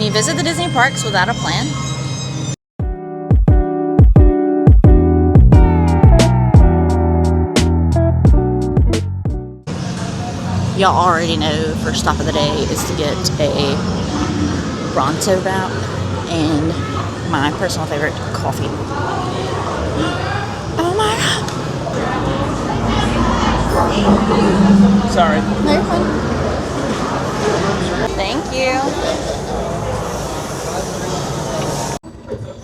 Can you visit the Disney parks without a plan? Y'all already know first stop of the day is to get a Bronto wrap and my personal favorite, coffee. Oh my god. Sorry. No, you're fine. Thank you.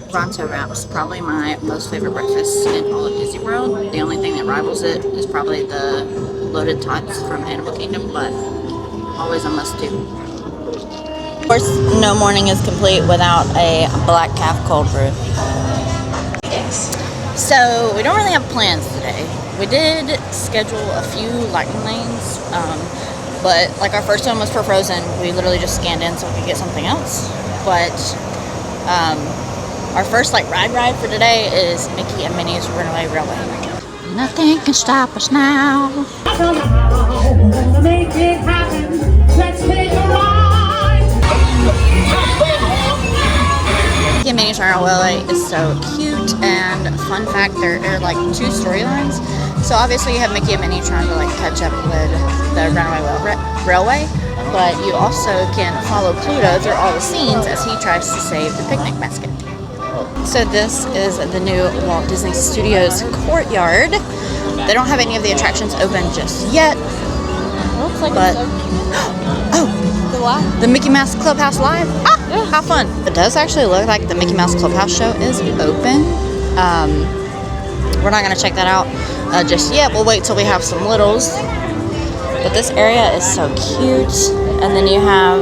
Bronto wraps, probably my most favorite breakfast in all of Disney World. The only thing that rivals it is probably the loaded tots from Animal Kingdom, but always a must-do. Of course, no morning is complete without a black calf cold brew. So we don't really have plans today. We did schedule a few lightning lanes, but like our first one was for Frozen. We literally just scanned in so we could get something else. But our first like ride for today is Mickey and Minnie's Runaway Railway. Nothing can stop us now. Make it happen. Let's take a ride. Mickey and Minnie's Runaway Railway is so cute, and fun fact, there are like two storylines. So obviously you have Mickey and Minnie trying to like catch up with the Runaway Railway, but you also can follow Pluto through all the scenes as he tries to save the picnic basket. So this is the new Walt Disney Studios courtyard. They don't have any of the attractions open just yet. Looks like but oh, the Mickey Mouse Clubhouse Live. Ah, yeah. How fun! It does actually look like the Mickey Mouse Clubhouse show is open. We're not gonna check that out just yet. We'll wait till we have some littles. But this area is so cute. And then you have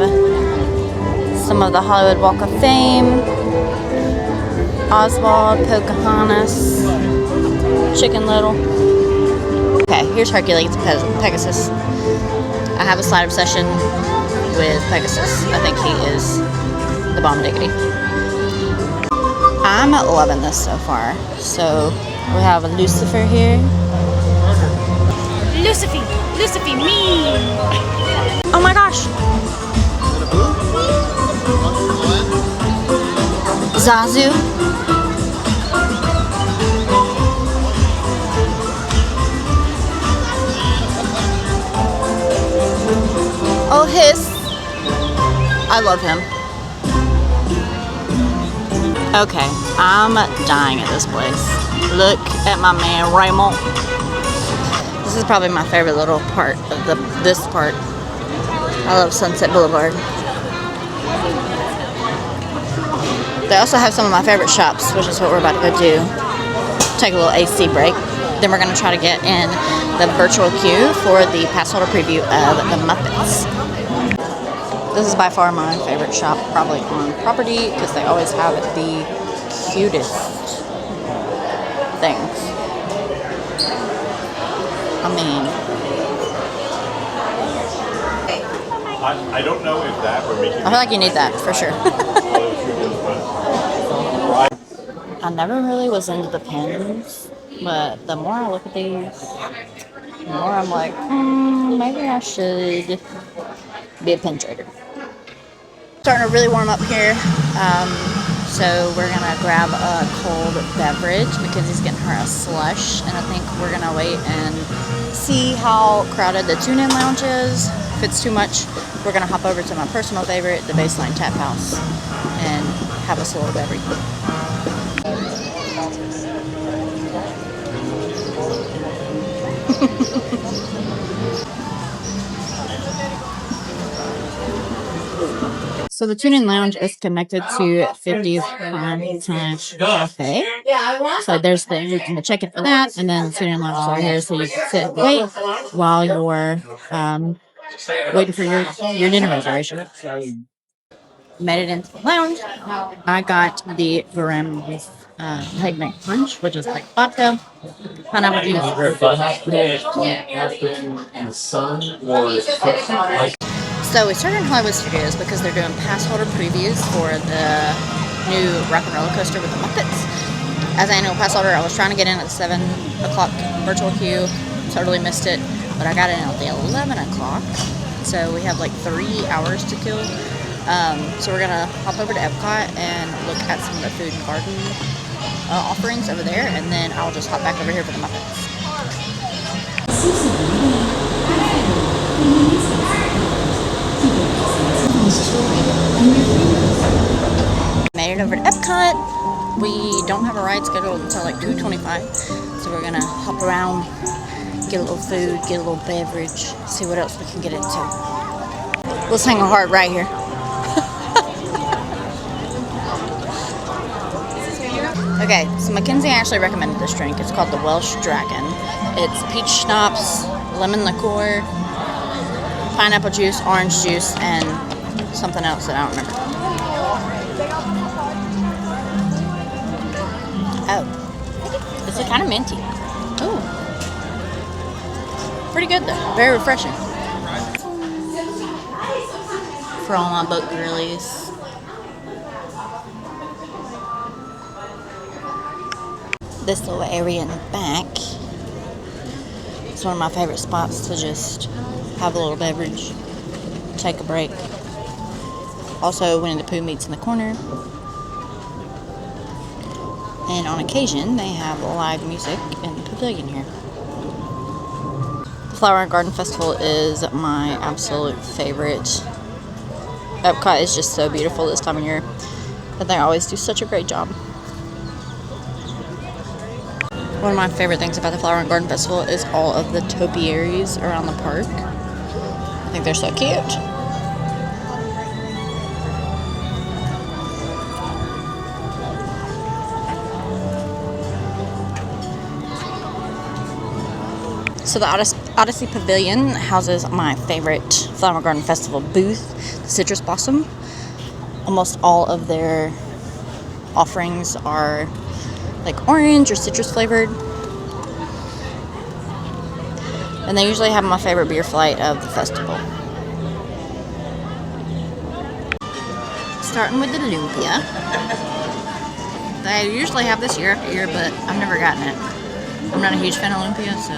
some of the Hollywood Walk of Fame. Oswald, Pocahontas, Chicken Little. Okay, here's Hercules Pegasus. I have a slight obsession with Pegasus. I think he is the bomb diggity. I'm loving this so far. So we have Lucifer here. Lucifer, me. Oh my gosh. Zazu. Oh, hiss. I love him. Okay, I'm dying at this place. Look at my man Raymond. This is probably my favorite little part of this part. I love Sunset Boulevard. They also have some of my favorite shops, which is what we're about to go do. Take a little AC break. Then we're going to try to get in the virtual queue for the Passholder preview of the Muppets. This is by far my favorite shop, probably on property, because they always have the cutest things. I mean, I don't know if that would make you. I feel like you need that for sure. I never really was into the pins, but the more I look at these, the more I'm like, maybe I should be a pin trader. Starting to really warm up here, so we're gonna grab a cold beverage because he's getting her a slush, and I think we're gonna wait and see how crowded the tune-in lounge is. If it's too much, we're gonna hop over to my personal favorite, the Baseline Tap House, and have us a little beverage. So the tune-in lounge is connected to 50's Prime Time Cafe. So there's the you can check in for that, and then the tune-in lounge is right here, so you can sit and wait while you're waiting for your dinner reservation. Made it into the lounge. I got the Garam with picnic punch, which is like vodka, pineapple juice. So we started in Hollywood Studios because they're doing Passholder previews for the new Rock and Roller Coaster with the Muppets. As an annual Passholder, I was trying to get in at the 7 o'clock virtual queue. Totally missed it, but I got in at the 11 o'clock. So we have like 3 hours to kill. So we're gonna hop over to EPCOT and look at some of the food and garden offerings over there, and then I'll just hop back over here for the Muppets. Made it over to EPCOT. We don't have a ride scheduled until like 2:25, so we're gonna hop around, get a little food, get a little beverage, see what else we can get into. Let's hang a heart right here. Okay, so Mackenzie actually recommended this drink. It's called the Welsh Dragon. It's peach schnapps, lemon liqueur, pineapple juice, orange juice, and something else that I don't remember. Oh, this is kind of minty. Ooh, pretty good though. Very refreshing. For all my boat girlies. This little area in the back, it's one of my favorite spots to just have a little beverage, take a break. Also, Winnie the Pooh meets in the corner. And on occasion, they have live music in the pavilion here. The Flower and Garden Festival is my absolute favorite. EPCOT is just so beautiful this time of year, and they always do such a great job. One of my favorite things about the Flower and Garden Festival is all of the topiaries around the park. I think they're so cute. So the Odyssey Pavilion houses my favorite Flower and Garden Festival booth, the Citrus Blossom. Almost all of their offerings are like orange or citrus flavored. And they usually have my favorite beer flight of the festival. Starting with the lumpia. They usually have this year after year, but I've never gotten it. I'm not a huge fan of lumpia, so.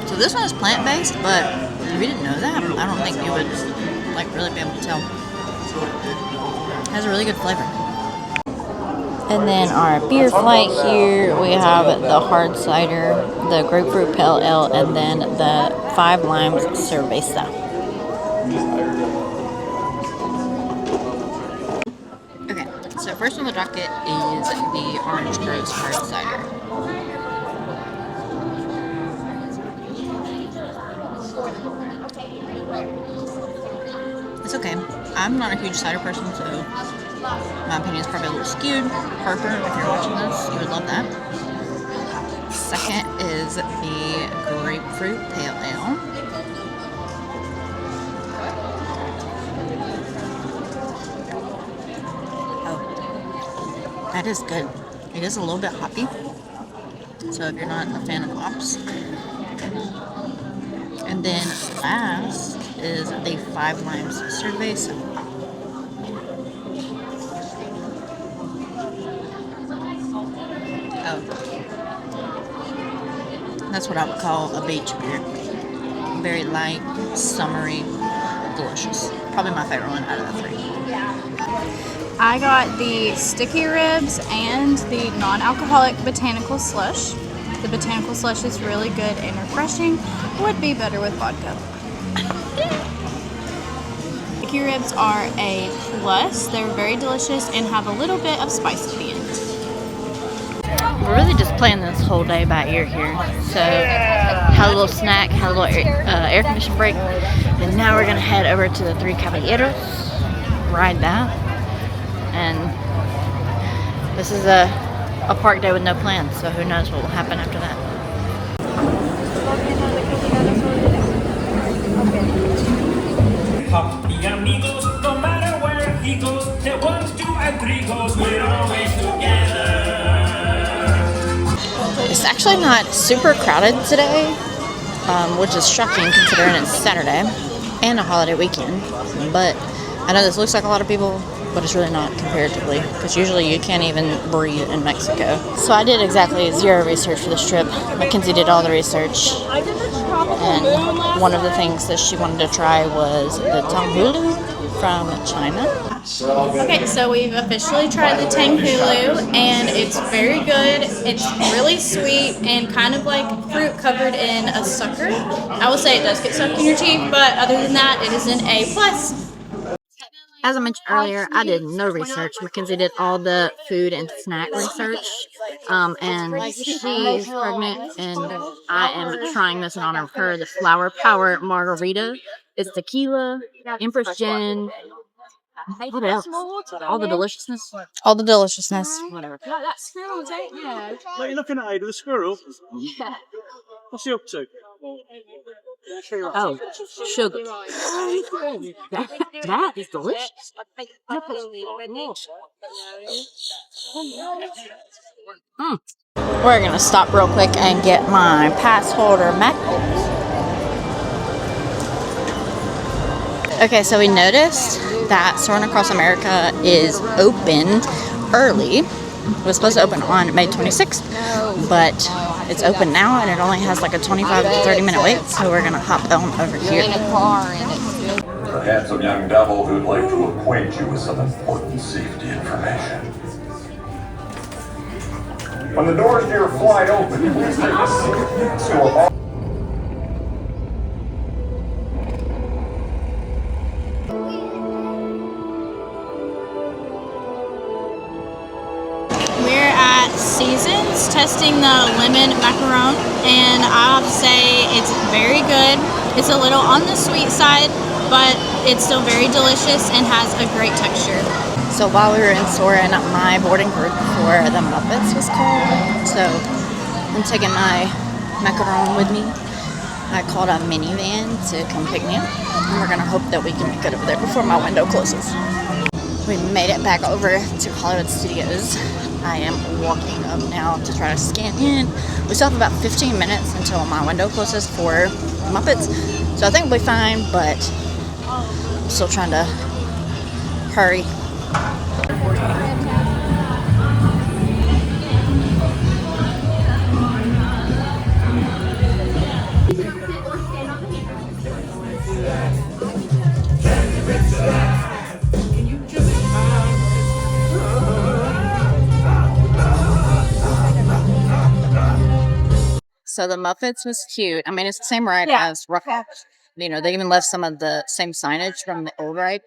So this one is plant-based, but if you didn't know that, I don't think you would like really be able to tell. It has a really good flavor. And then our beer flight here, we have the hard cider, the grapefruit pale ale, and then the 5 limes cerveza. Okay, so first on the docket is the orange gross hard cider. It's okay. I'm not a huge cider person, so my opinion is probably a little skewed. Harper, if you're watching this, you would love that. Second is the grapefruit pale ale. Oh, that is good. It is a little bit hoppy, so if you're not a fan of hops. And then last is the 5 limes cerveza. Oh, that's what I would call a beach beer. Very light, summery, delicious. Probably my favorite one out of the 3. I got the sticky ribs and the non-alcoholic botanical slush. The botanical slush is really good and refreshing. Would be better with vodka. Sticky ribs are a plus. They're very delicious and have a little bit of spice at the end. We're really just playing this whole day by ear here. So, had a little snack, had a little air conditioning break, and now we're gonna head over to the 3 Caballeros, ride that, and this is a park day with no plans, so who knows what will happen after that. The amigos, no matter where he goes, the 1, 2, and 3 goes, we're always together. It's actually not super crowded today, which is shocking considering it's Saturday and a holiday weekend. But I know this looks like a lot of people, but it's really not comparatively, because usually you can't even breathe in Mexico. So I did exactly 0 research for this trip. Mackenzie did all the research, and one of the things that she wanted to try was the tanghulu from China. Okay, so we've officially tried the tanghulu, and it's very good. It's really sweet and kind of like fruit covered in a sucker. I will say it does get stuck in your teeth, but other than that, it is an A+. As I mentioned earlier, I did no research. Mackenzie did all the food and snack research, and she's pregnant, and I am trying this in honor of her, the Flower Power Margarita. It's tequila, Empress Gin, what else? All the deliciousness. All the deliciousness. Whatever. What are you looking at, Ada, the squirrel? Yeah. What's he up to? Oh, sugar. That is delicious. We're gonna stop real quick and get my Passholder Mac. Okay, so we noticed that Soaring Across America is open early. It was supposed to open on May 26th, but it's open now, and it only has like a 25 to 30 minute wait, so we're gonna hop on over here. A handsome young devil who'd like to acquaint you with some important safety information. When the doors to your flight open, please take a seat. So all We're at Seasons testing the lemon macaron, and I have to say it's very good. It's a little on the sweet side, but it's still very delicious and has a great texture. So while we were in Soarin', my boarding group for the Muppets was called. So I'm taking my macaron with me. I called a minivan to come pick me up, and we're gonna hope that we can make it over there before my window closes. We made it back over to Hollywood Studios. I am walking up now to try to scan in. We still have about 15 minutes until my window closes for Muppets, so I think we'll be fine, but I'm still trying to hurry. So the Muppets was cute. I mean, it's the same ride as Rock. You know, they even left some of the same signage from the old ride.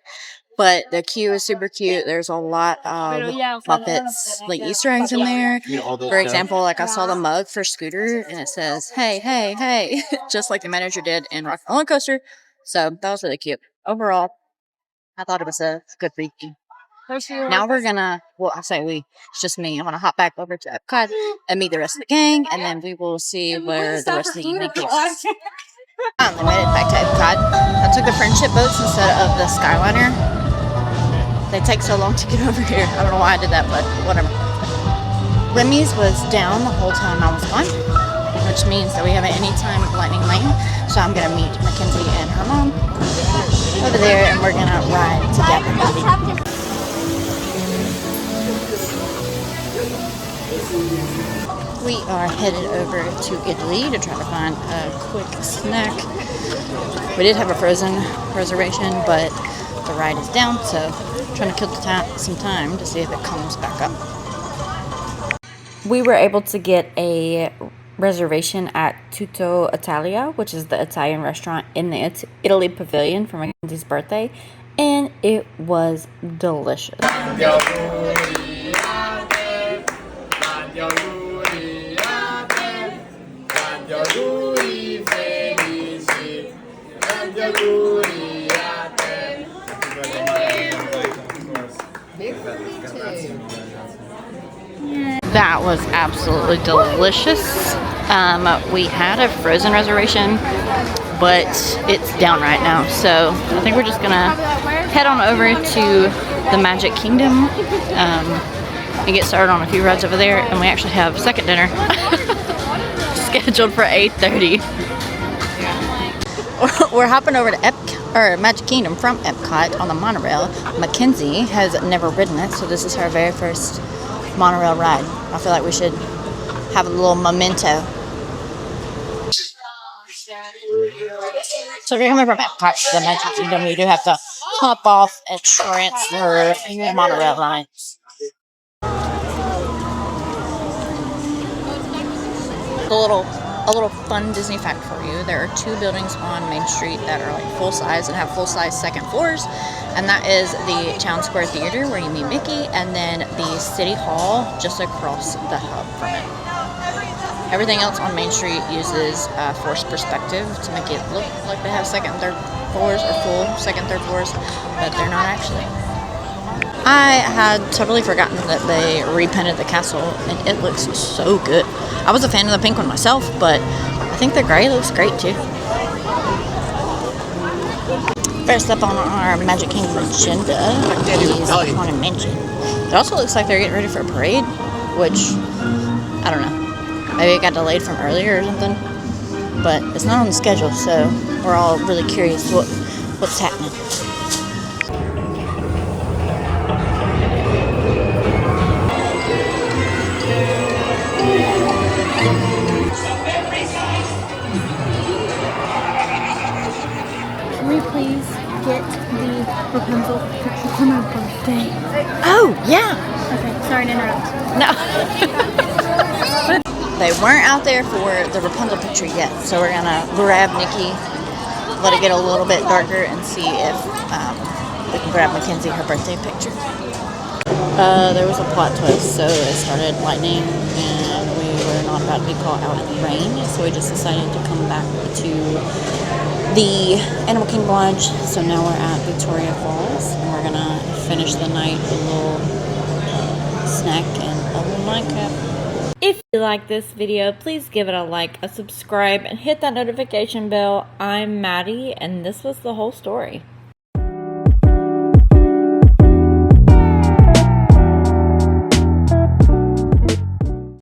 But the queue is super cute. There's a lot of Muppets, like Easter eggs in there. For example, like I saw the mug for Scooter, and it says, "Hey, hey, hey," just like the manager did in Rock Roller Coaster. So that was really cute. Overall, I thought it was a good week. Now we're gonna, well, I say we, it's just me. I'm gonna hop back over to EPCOT and meet the rest of the gang, and then we will see where the rest of the evening goes. Finally made it back to EPCOT. I took the friendship boats instead of the Skyliner. They take so long to get over here. I don't know why I did that, but whatever. Remy's was down the whole time I was gone, which means that we have an anytime lightning lane. So I'm gonna meet Mackenzie and her mom over there, and we're gonna ride together. We are headed over to Italy to try to find a quick snack. We did have a frozen reservation, but the ride is down, so I'm trying to kill some time to see if it comes back up. We were able to get a reservation at Tutto Italia, which is the Italian restaurant in the Italy pavilion for Mackenzie's birthday, and it was delicious. That was absolutely delicious. We had a frozen reservation, but it's down right now. So I think we're just gonna head on over to the Magic Kingdom and get started on a few rides over there. And we actually have second dinner scheduled for 8:30. We're hopping over to EPCOT. or Magic Kingdom from EPCOT on the monorail. Mackenzie has never ridden it, so this is her very first monorail ride. I feel like we should have a little memento. So if you're coming from Epcot to the Magic Kingdom, you do have to hop off and transfer the monorail lines. A little fun Disney fact for you. There are 2 buildings on Main Street that are like full size and have full size second floors, and that is the Town Square Theater where you meet Mickey, and then the City Hall just across the hub from it. Everything else on Main Street uses forced perspective to make it look like they have second and third floors or full second, third floors, but they're not actually. I had totally forgotten that they repainted the castle, and it looks so good. I was a fan of the pink one myself, but I think the gray looks great too. First up on our Magic Kingdom agenda is Haunted Mansion. It also looks like they're getting ready for a parade, which, I don't know. Maybe it got delayed from earlier or something, but it's not on the schedule, so we're all really curious what's happening. Can we please get the Rapunzel picture for my birthday? Oh, yeah! Okay, sorry to interrupt. No. They weren't out there for the Rapunzel picture yet, so we're gonna grab Nikki, let it get a little bit darker, and see if we can grab Mackenzie her birthday picture. There was a plot twist, so it started lightning, and we were not about to be caught out in the rain, so we just decided to come back to the Animal Kingdom Lodge. So now we're at Victoria Falls, and we're gonna finish the night with a little snack and a little nightcap. If you like this video, please give it a like, a subscribe, and hit that notification bell. I'm Maddie, and this was the whole story.